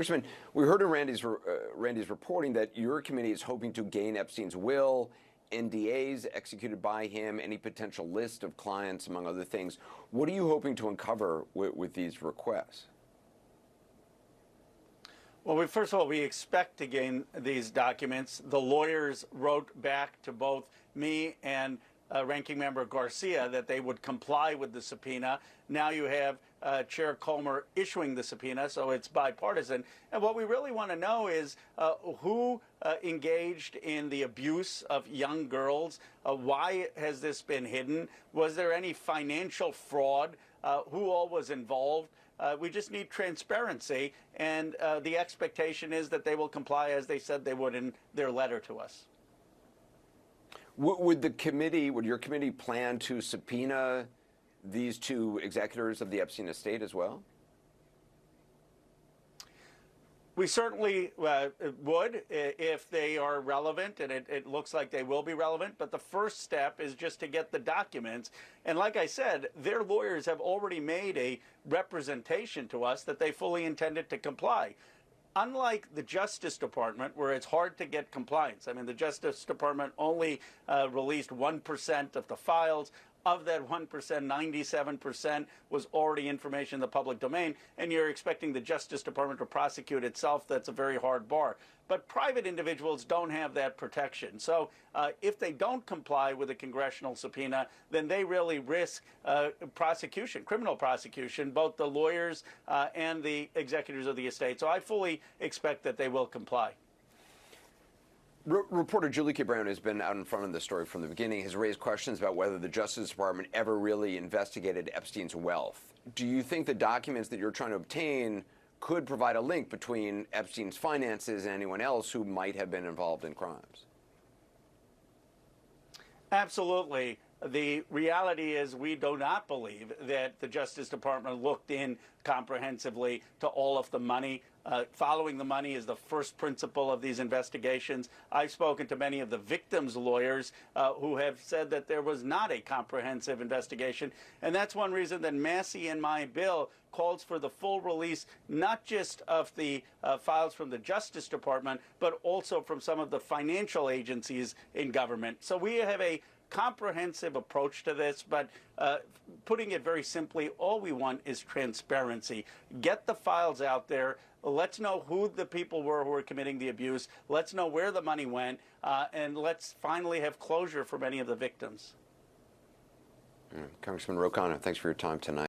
Congressman, we heard in Randy's reporting that your committee is hoping to gain Epstein's will, NDAs executed by him, any potential list of clients, among other things. What are you hoping to uncover with these requests? Well, first of all, we expect to gain these documents. The lawyers wrote back to both me and Ranking Member Garcia that they would comply with the subpoena. Now you have Chair Comer issuing the subpoena, so it's bipartisan. And what we really want to know is who engaged in the abuse of young girls? Why has this been hidden? Was there any financial fraud? Who all was involved? We just need transparency, and the expectation is that they will comply as they said they would in their letter to us. Would your committee plan to subpoena these two executors of the Epstein estate as well? We certainly would if they are relevant, and it looks like they will be relevant. But the first step is just to get the documents. And like I said, their lawyers have already made a representation to us that they fully intended to comply. Unlike the Justice Department, where it's hard to get compliance. I mean, the Justice Department only released 1% of the files. Of that 1%, 97% was already information in the public domain, and you're expecting the Justice Department to prosecute itself. That's a very hard bar. But private individuals don't have that protection. So if they don't comply with a congressional subpoena, then they really risk prosecution, criminal prosecution, both the lawyers and the executors of the estate. So I fully expect that they will comply. Reporter Julie K. Brown has been out in front of the story from the beginning, has raised questions about whether the Justice Department ever really investigated Epstein's wealth. Do you think the documents that you're trying to obtain could provide a link between Epstein's finances and anyone else who might have been involved in crimes? Absolutely. The reality is we do not believe that the Justice Department looked in comprehensively to all of the money. Following the money is the first principle of these investigations. I've spoken to many of the victims' lawyers who have said that there was not a comprehensive investigation. And that's one reason that Massey in my bill calls for the full release, not just of the files from the Justice Department, but also from some of the financial agencies in government. So we have a comprehensive approach to this, but putting it very simply, all we want is transparency. Get the files out there. Let's know who the people were who were committing the abuse. Let's know where the money went, and let's finally have closure for many of the victims. Congressman Ro Khanna, thanks for your time tonight.